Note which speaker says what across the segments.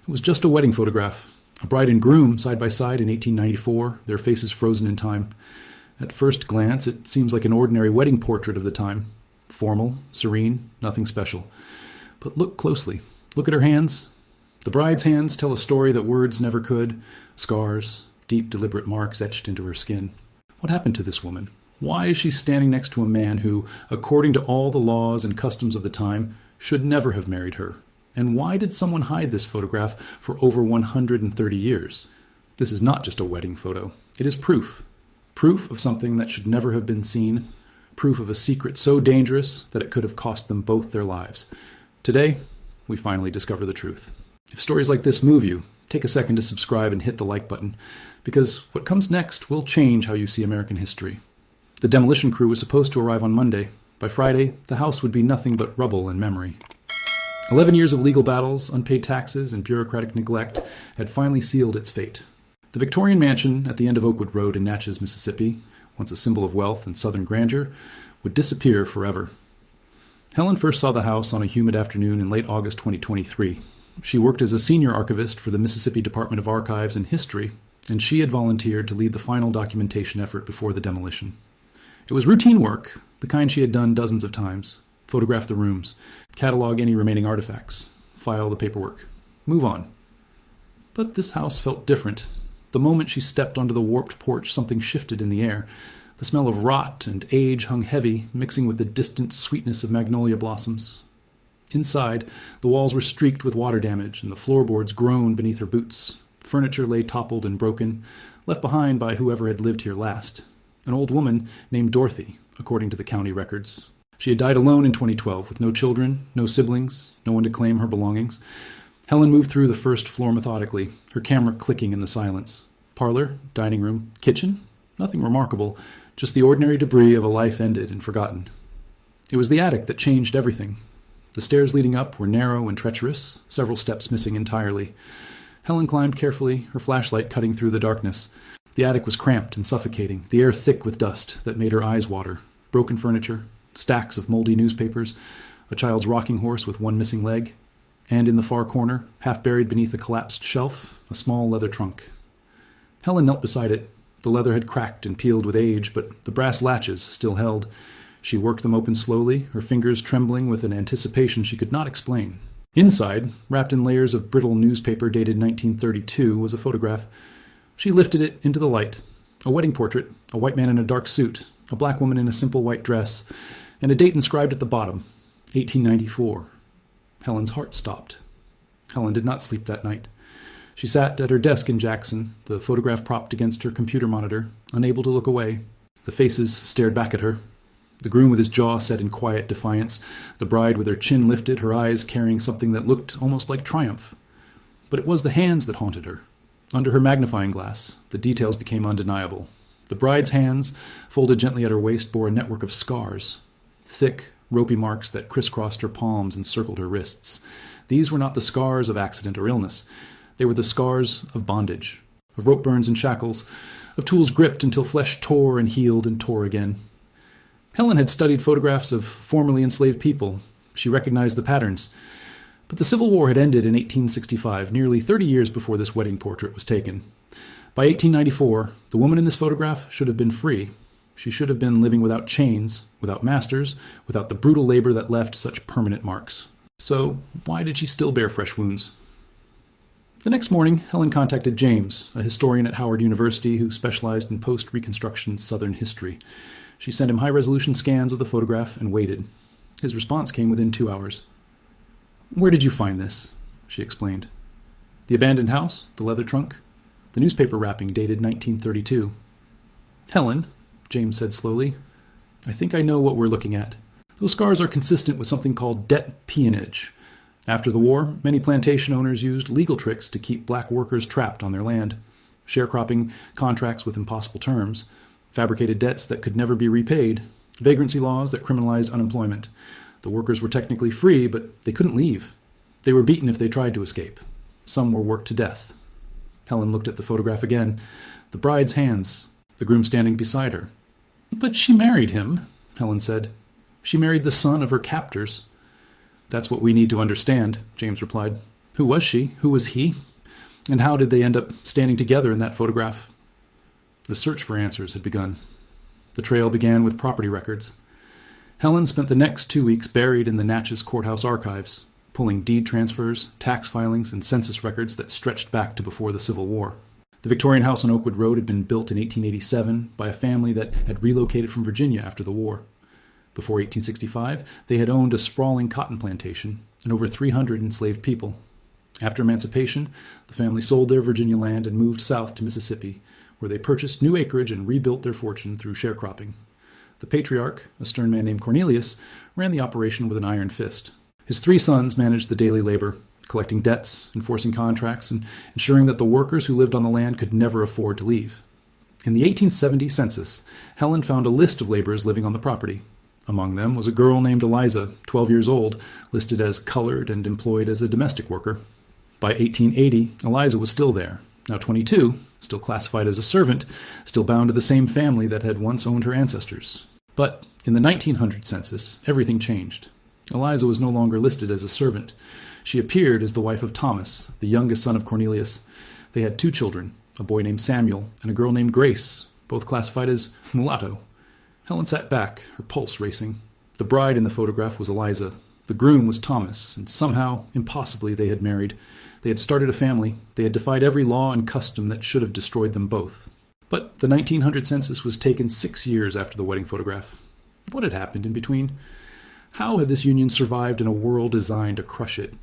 Speaker 1: It was just a wedding photograph. A bride and groom side by side in 1894, their faces frozen in time. At first glance, it seems like an ordinary wedding portrait of the time. Formal, serene, nothing special. But look closely. Look at her hands. The bride's hands tell a story that words never could. Scars, deep, deliberate marks etched into her skin. What happened to this woman? Why is she standing next to a man who, according to all the laws and customs of the time, should never have married her? And why did someone hide this photograph for over 130 years? This is not just a wedding photo. It is proof. Proof of something that should never have been seen. Proof of a secret so dangerous that it could have cost them both their lives. Today, we finally discover the truth. If stories like this move you, take a second to subscribe and hit the like button, because what comes next will change how you see American history. The demolition crew was supposed to arrive on Monday. By Friday, the house would be nothing but rubble and memory. 11 years of legal battles, unpaid taxes, and bureaucratic neglect had finally sealed its fate. The Victorian mansion at the end of Oakwood Road in Natchez, Mississippi, once a symbol of wealth and southern grandeur, would disappear forever. Helen first saw the house on a humid afternoon in late August 2023. She worked as a senior archivist for the Mississippi Department of Archives and History, and she had volunteered to lead the final documentation effort before the demolition. It was routine work, the kind she had done dozens of times. Photograph the rooms, catalog any remaining artifacts, file the paperwork, move on. But this house felt different. The moment she stepped onto the warped porch, something shifted in the air. The smell of rot and age hung heavy, mixing with the distant sweetness of magnolia blossoms. Inside, the walls were streaked with water damage, and the floorboards groaned beneath her boots. Furniture lay toppled and broken, left behind by whoever had lived here last. An old woman named Dorothy, according to the county records. She had died alone in 2012, with no children, no siblings, no one to claim her belongings. Helen moved through the first floor methodically, her camera clicking in the silence. Parlor, dining room, kitchen? Nothing remarkable, just the ordinary debris of a life ended and forgotten. It was the attic that changed everything. The stairs leading up were narrow and treacherous, several steps missing entirely. Helen climbed carefully, her flashlight cutting through the darkness. The attic was cramped and suffocating, the air thick with dust that made her eyes water. Broken furniture, stacks of moldy newspapers, a child's rocking horse with one missing leg, and in the far corner, half buried beneath a collapsed shelf, a small leather trunk. Helen knelt beside it. The leather had cracked and peeled with age, but the brass latches still held. She worked them open slowly, her fingers trembling with an anticipation she could not explain. Inside, wrapped in layers of brittle newspaper dated 1932, was a photograph. She lifted it into the light. A wedding portrait, a white man in a dark suit, a black woman in a simple white dress, and a date inscribed at the bottom, 1894. Helen's heart stopped. Helen did not sleep that night. She sat at her desk in Jackson, the photograph propped against her computer monitor, unable to look away. The faces stared back at her. The groom with his jaw set in quiet defiance, the bride with her chin lifted, her eyes carrying something that looked almost like triumph. But it was the hands that haunted her. Under her magnifying glass, the details became undeniable. The bride's hands, folded gently at her waist, bore a network of scars. Thick, ropey marks that crisscrossed her palms and circled her wrists. These were not the scars of accident or illness. They were the scars of bondage, of rope burns and shackles, of tools gripped until flesh tore and healed and tore again. Helen had studied photographs of formerly enslaved people. She recognized the patterns. But the Civil War had ended in 1865, nearly 30 years before this wedding portrait was taken. By 1894, the woman in this photograph should have been free. She should have been living without chains, without masters, without the brutal labor that left such permanent marks. So, why did she still bear fresh wounds? The next morning, Helen contacted James, a historian at Howard University who specialized in post-Reconstruction Southern history. She sent him high-resolution scans of the photograph and waited. His response came within 2 hours. "Where did you find this?" she explained. "The abandoned house, the leather trunk, the newspaper wrapping dated 1932. "Helen," James said slowly, "I think I know what we're looking at. Those scars are consistent with something called debt peonage. After the war, many plantation owners used legal tricks to keep black workers trapped on their land. Sharecropping contracts with impossible terms, fabricated debts that could never be repaid, vagrancy laws that criminalized unemployment. The workers were technically free, but they couldn't leave. They were beaten if they tried to escape. Some were worked to death." Helen looked at the photograph again. The bride's hands, the groom standing beside her. "But she married him," Helen said. "She married the son of her captors." "That's what we need to understand," James replied. Who was she? Who was he? And how did they end up standing together in that photograph? The search for answers had begun. The trail began with property records. Helen spent the next 2 weeks buried in the Natchez courthouse archives, pulling deed transfers, tax filings, and census records that stretched back to before the Civil War. The Victorian house on Oakwood Road had been built in 1887 by a family that had relocated from Virginia after the war. Before 1865, they had owned a sprawling cotton plantation and over 300 enslaved people. After emancipation, the family sold their Virginia land and moved south to Mississippi, where they purchased new acreage and rebuilt their fortune through sharecropping. The patriarch, a stern man named Cornelius, ran the operation with an iron fist. His 3 sons managed the daily labor, collecting debts, enforcing contracts, and ensuring that the workers who lived on the land could never afford to leave. In the 1870 census, Helen found a list of laborers living on the property. Among them was a girl named Eliza, 12 years old, listed as colored and employed as a domestic worker. By 1880, Eliza was still there, now 22, still classified as a servant, still bound to the same family that had once owned her ancestors. But in the 1900 census, everything changed. Eliza was no longer listed as a servant. She appeared as the wife of Thomas, the youngest son of Cornelius. They had 2 children, a boy named Samuel and a girl named Grace, both classified as mulatto. Helen sat back, her pulse racing. The bride in the photograph was Eliza. The groom was Thomas, and somehow, impossibly, they had married. They had started a family. They had defied every law and custom that should have destroyed them both. But the 1900 census was taken 6 years after the wedding photograph. What had happened in between? How had this union survived in a world designed to crush it?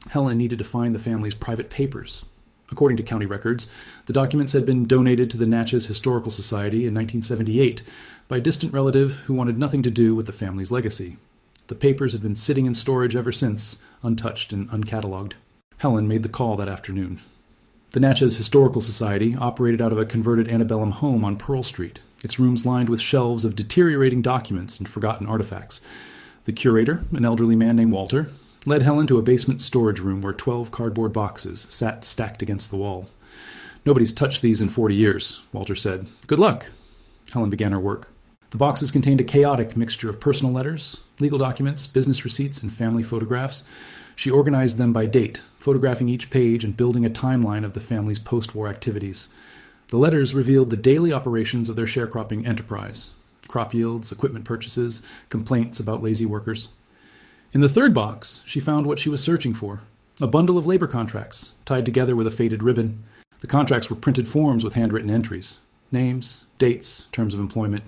Speaker 1: Helen needed to find the family's private papers. According to county records, the documents had been donated to the Natchez Historical Society in 1978 by a distant relative who wanted nothing to do with the family's legacy. The papers had been sitting in storage ever since, untouched and uncatalogued. Helen made the call that afternoon. The Natchez Historical Society operated out of a converted antebellum home on Pearl Street, its rooms lined with shelves of deteriorating documents and forgotten artifacts. The curator, an elderly man named Walter, led Helen to a basement storage room where 12 cardboard boxes sat stacked against the wall. "Nobody's touched these in 40 years, Walter said. "Good luck." Helen began her work. The boxes contained a chaotic mixture of personal letters, legal documents, business receipts, and family photographs. She organized them by date, photographing each page and building a timeline of the family's post-war activities. The letters revealed the daily operations of their sharecropping enterprise: crop yields, equipment purchases, complaints about lazy workers. In the 3rd box, she found what she was searching for: a bundle of labor contracts, tied together with a faded ribbon. The contracts were printed forms with handwritten entries: names, dates, terms of employment.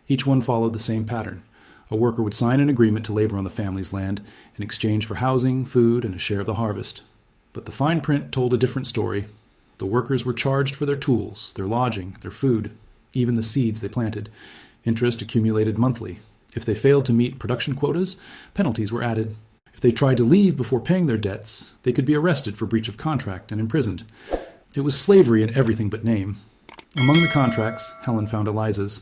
Speaker 1: Each one followed the same pattern. A worker would sign an agreement to labor on the family's land in exchange for housing, food, and a share of the harvest. But the fine print told a different story. The workers were charged for their tools, their lodging, their food, even the seeds they planted. Interest accumulated monthly. If they failed to meet production quotas, penalties were added. If they tried to leave before paying their debts, they could be arrested for breach of contract and imprisoned. It was slavery in everything but name. Among the contracts, Helen found Eliza's.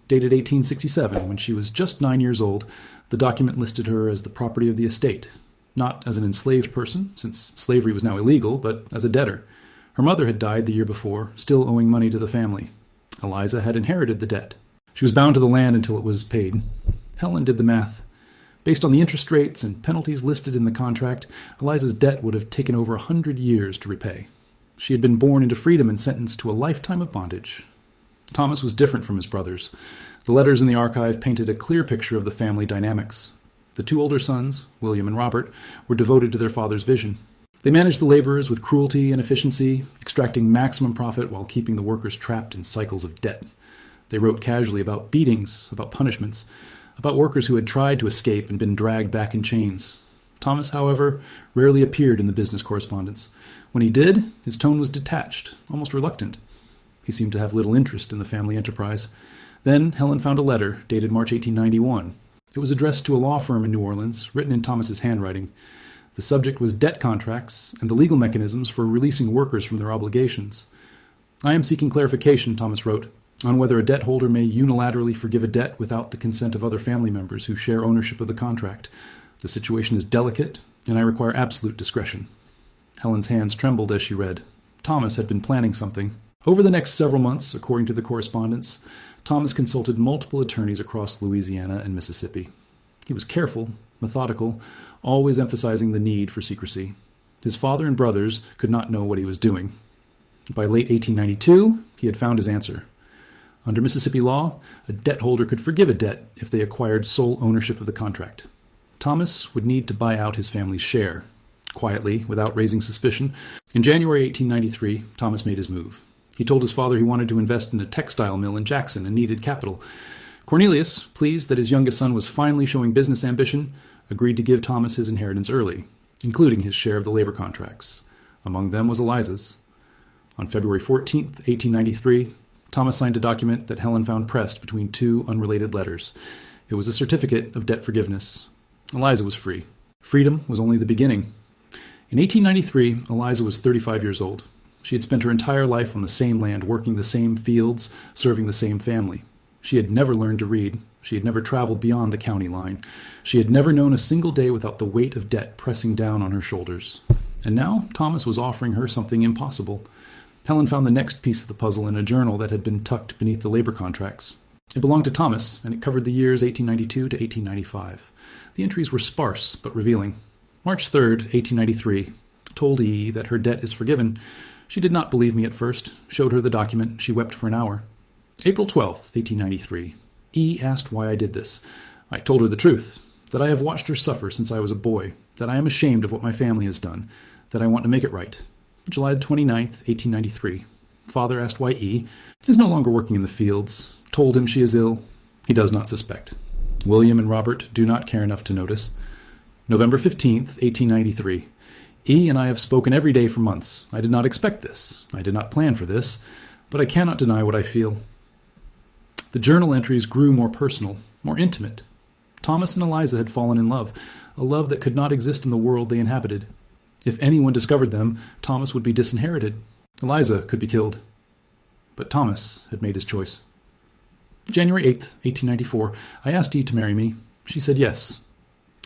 Speaker 1: Dated 1867, when she was just 9 years old, the document listed her as the property of the estate, not as an enslaved person, since slavery was now illegal, but as a debtor. Her mother had died the year before, still owing money to the family. Eliza had inherited the debt. She was bound to the land until it was paid. Helen did the math. Based on the interest rates and penalties listed in the contract, Eliza's debt would have taken over 100 years to repay. She had been born into freedom and sentenced to a lifetime of bondage. Thomas was different from his brothers. The letters in the archive painted a clear picture of the family dynamics. The 2 older sons, William and Robert, were devoted to their father's vision. They managed the laborers with cruelty and efficiency, extracting maximum profit while keeping the workers trapped in cycles of debt. They wrote casually about beatings, about punishments, about workers who had tried to escape and been dragged back in chains. Thomas, however, rarely appeared in the business correspondence. When he did, his tone was detached, almost reluctant. He seemed to have little interest in the family enterprise. Then Helen found a letter dated March 1891. It was addressed to a law firm in New Orleans, written in Thomas's handwriting. The subject was debt contracts and the legal mechanisms for releasing workers from their obligations. "I am seeking clarification," Thomas wrote, "on whether a debt holder may unilaterally forgive a debt without the consent of other family members who share ownership of the contract. The situation is delicate, and I require absolute discretion." Helen's hands trembled as she read. Thomas had been planning something. Over the next several months, according to the correspondence, Thomas consulted multiple attorneys across Louisiana and Mississippi. He was careful, methodical, always emphasizing the need for secrecy. His father and brothers could not know what he was doing. By late 1892, he had found his answer. Under Mississippi law, a debt holder could forgive a debt if they acquired sole ownership of the contract. Thomas would need to buy out his family's share. Quietly, without raising suspicion, in January 1893, Thomas made his move. He told his father he wanted to invest in a textile mill in Jackson and needed capital. Cornelius, pleased that his youngest son was finally showing business ambition, agreed to give Thomas his inheritance early, including his share of the labor contracts. Among them was Eliza's. On February 14, 1893, Thomas signed a document that Helen found pressed between two unrelated letters. It was a certificate of debt forgiveness. Eliza was free. Freedom was only the beginning. In 1893, Eliza was 35 years old. She had spent her entire life on the same land, working the same fields, serving the same family. She had never learned to read. She had never traveled beyond the county line. She had never known a single day without the weight of debt pressing down on her shoulders. And now Thomas was offering her something impossible. Helen found the next piece of the puzzle in a journal that had been tucked beneath the labor contracts. It belonged to Thomas, and it covered the years 1892 to 1895. The entries were sparse but revealing. March 3rd, 1893, told E. that her debt is forgiven. She did not believe me at first, showed her the document. She wept for an hour. April 12th, 1893, E. asked why I did this. I told her the truth, that I have watched her suffer since I was a boy, that I am ashamed of what my family has done, that I want to make it right. July 29th, 1893, Father asked why E. is no longer working in the fields, told him she is ill. He does not suspect. William and Robert do not care enough to notice. November 15th, 1893, E. and I have spoken every day for months. I did not expect this. I did not plan for this, but I cannot deny what I feel. The journal entries grew more personal, more intimate. Thomas and Eliza had fallen in love, a love that could not exist in the world they inhabited. If anyone discovered them, Thomas would be disinherited. Eliza could be killed. But Thomas had made his choice. January 8th, 1894, I asked E. to marry me. She said yes.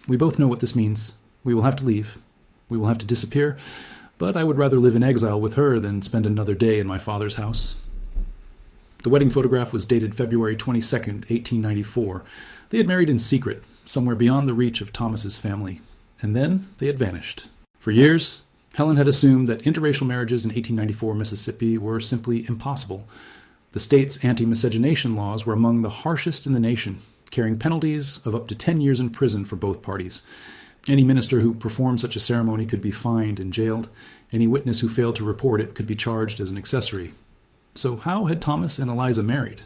Speaker 1: We both know what this means. We will have to leave. We will have to disappear, but I would rather live in exile with her than spend another day in my father's house. The wedding photograph was dated February 22nd, 1894. They had married in secret, somewhere beyond the reach of Thomas's family, and then they had vanished. For years, Helen had assumed that interracial marriages in 1894 Mississippi were simply impossible. The state's anti-miscegenation laws were among the harshest in the nation, carrying penalties of up to 10 years in prison for both parties. Any minister who performed such a ceremony could be fined and jailed. Any witness who failed to report it could be charged as an accessory. So how had Thomas and Eliza married?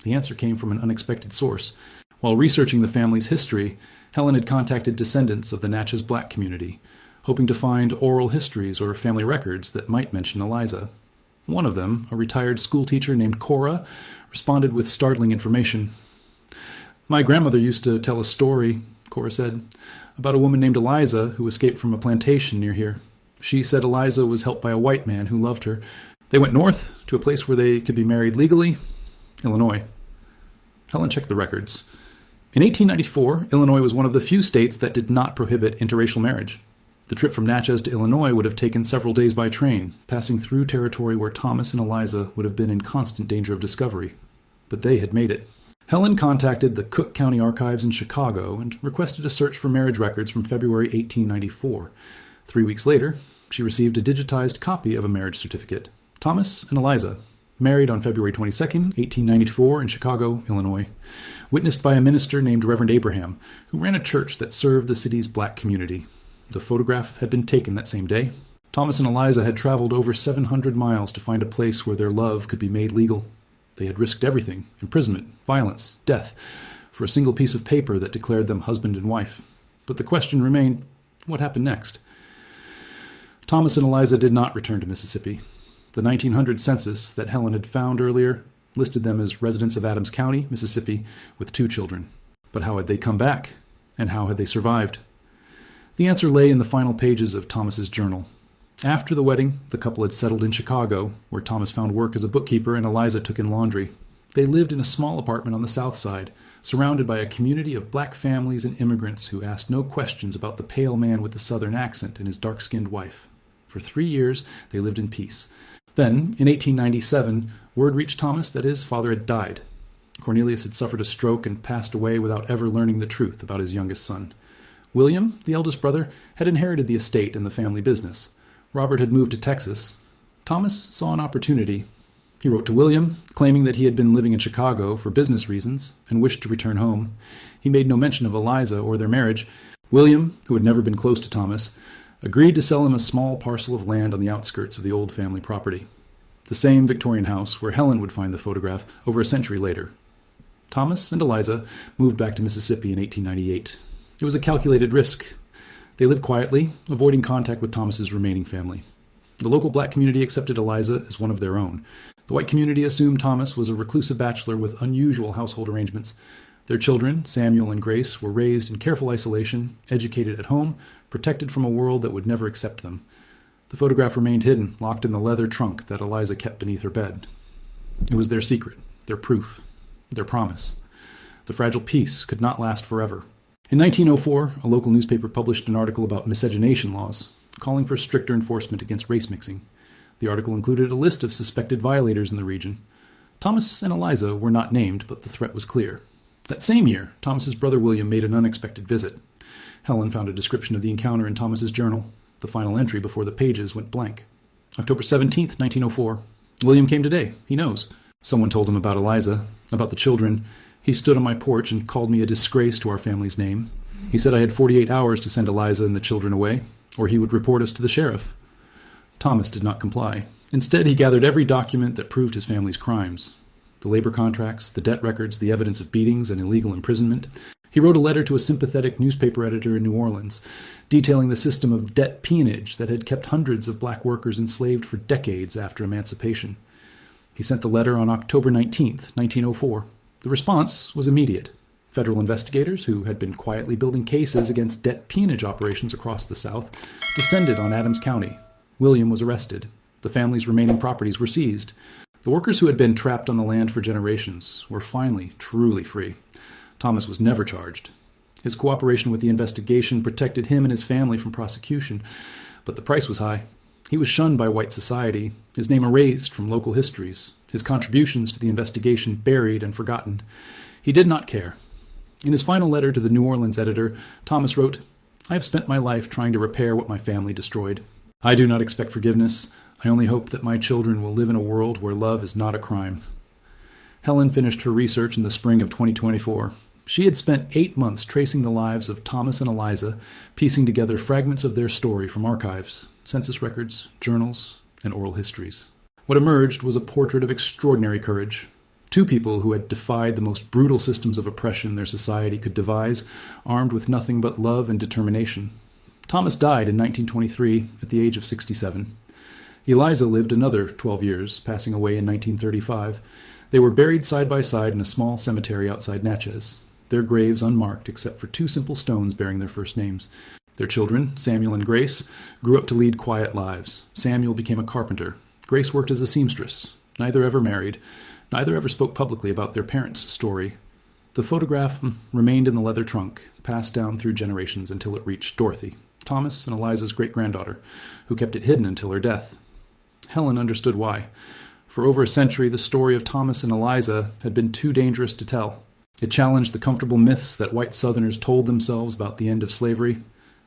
Speaker 1: The answer came from an unexpected source. While researching the family's history, Helen had contacted descendants of the Natchez black community, hoping to find oral histories or family records that might mention Eliza. One of them, a retired schoolteacher named Cora, responded with startling information. My grandmother used to tell a story, Cora said, about a woman named Eliza who escaped from a plantation near here. She said Eliza was helped by a white man who loved her. They went north to a place where they could be married legally, Illinois. Helen checked the records. In 1894, Illinois was one of the few states that did not prohibit interracial marriage. The trip from Natchez to Illinois would have taken several days by train, passing through territory where Thomas and Eliza would have been in constant danger of discovery. But they had made it. Helen contacted the Cook County Archives in Chicago and requested a search for marriage records from February 1894. 3 weeks later, she received a digitized copy of a marriage certificate. Thomas and Eliza, married on February 22, 1894 in Chicago, Illinois, witnessed by a minister named Reverend Abraham, who ran a church that served the city's black community. The photograph had been taken that same day. Thomas and Eliza had traveled over 700 miles to find a place where their love could be made legal. They had risked everything, imprisonment, violence, death, for a single piece of paper that declared them husband and wife. But the question remained, what happened next? Thomas and Eliza did not return to Mississippi. The 1900 census that Helen had found earlier listed them as residents of Adams County, Mississippi, with 2 children. But how had they come back? And how had they survived? The answer lay in the final pages of Thomas's journal. After the wedding, the couple had settled in Chicago, where Thomas found work as a bookkeeper and Eliza took in laundry. They lived in a small apartment on the south side, surrounded by a community of black families and immigrants who asked no questions about the pale man with the southern accent and his dark-skinned wife. For 3 years, they lived in peace. Then, in 1897, word reached Thomas that his father had died. Cornelius had suffered a stroke and passed away without ever learning the truth about his youngest son. William, the eldest brother, had inherited the estate and the family business. Robert had moved to Texas. Thomas saw an opportunity. He wrote to William, claiming that he had been living in Chicago for business reasons and wished to return home. He made no mention of Eliza or their marriage. William, who had never been close to Thomas, agreed to sell him a small parcel of land on the outskirts of the old family property, the same Victorian house where Helen would find the photograph over a century later. Thomas and Eliza moved back to Mississippi in 1898. It was a calculated risk. They lived quietly, avoiding contact with Thomas's remaining family. The local black community accepted Eliza as one of their own. The white community assumed Thomas was a reclusive bachelor with unusual household arrangements. Their children, Samuel and Grace, were raised in careful isolation, educated at home, protected from a world that would never accept them. The photograph remained hidden, locked in the leather trunk that Eliza kept beneath her bed. It was their secret, their proof, their promise. The fragile peace could not last forever. In 1904, a local newspaper published an article about miscegenation laws, calling for stricter enforcement against race mixing. The article included a list of suspected violators in the region. Thomas and Eliza were not named, but the threat was clear. That same year, Thomas's brother William made an unexpected visit. Helen found a description of the encounter in Thomas's journal, the final entry before the pages went blank. October 17th, 1904. William came today. He knows. Someone told him about Eliza, about the children. He stood on my porch and called me a disgrace to our family's name. He said I had 48 hours to send Eliza and the children away, or he would report us to the sheriff. Thomas did not comply. Instead, he gathered every document that proved his family's crimes. The labor contracts, the debt records, the evidence of beatings and illegal imprisonment. He wrote a letter to a sympathetic newspaper editor in New Orleans, detailing the system of debt peonage that had kept hundreds of black workers enslaved for decades after emancipation. He sent the letter on October 19th, 1904. The response was immediate. Federal investigators, who had been quietly building cases against debt peonage operations across the South, descended on Adams County. William was arrested. The family's remaining properties were seized. The workers who had been trapped on the land for generations were finally truly free. Thomas was never charged. His cooperation with the investigation protected him and his family from prosecution, but the price was high. He was shunned by white society, his name erased from local histories, his contributions to the investigation buried and forgotten. He did not care. In his final letter to the New Orleans editor, Thomas wrote, "I have spent my life trying to repair what my family destroyed. I do not expect forgiveness. I only hope that my children will live in a world where love is not a crime." Helen finished her research in the spring of 2024. She had spent 8 months tracing the lives of Thomas and Eliza, piecing together fragments of their story from archives, census records, journals, and oral histories. What emerged was a portrait of extraordinary courage. Two people who had defied the most brutal systems of oppression their society could devise, armed with nothing but love and determination. Thomas died in 1923 at the age of 67. Eliza lived another 12 years, passing away in 1935. They were buried side by side in a small cemetery outside Natchez, their graves unmarked except for 2 simple stones bearing their first names. Their children, Samuel and Grace, grew up to lead quiet lives. Samuel became a carpenter. Grace worked as a seamstress. Neither ever married. Neither ever spoke publicly about their parents' story. The photograph remained in the leather trunk, passed down through generations until it reached Dorothy, Thomas and Eliza's great-granddaughter, who kept it hidden until her death. Helen understood why. For over a century, the story of Thomas and Eliza had been too dangerous to tell. It challenged the comfortable myths that white Southerners told themselves about the end of slavery.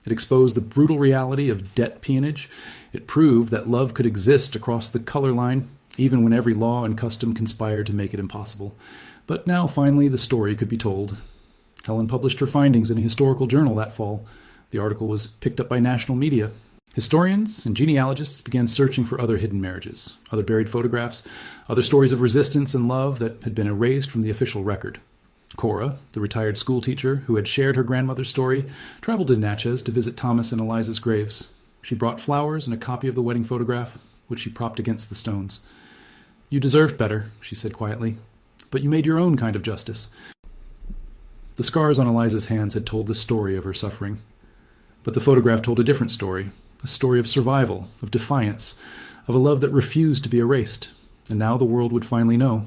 Speaker 1: It exposed the brutal reality of debt peonage. It proved that love could exist across the color line, even when every law and custom conspired to make it impossible. But now, finally, the story could be told. Helen published her findings in a historical journal that fall. The article was picked up by national media. Historians and genealogists began searching for other hidden marriages, other buried photographs, other stories of resistance and love that had been erased from the official record. Cora, the retired schoolteacher who had shared her grandmother's story, traveled to Natchez to visit Thomas and Eliza's graves. She brought flowers and a copy of the wedding photograph, which she propped against the stones. "You deserved better," she said quietly, "but you made your own kind of justice." The scars on Eliza's hands had told the story of her suffering. But the photograph told a different story, a story of survival, of defiance, of a love that refused to be erased. And now the world would finally know.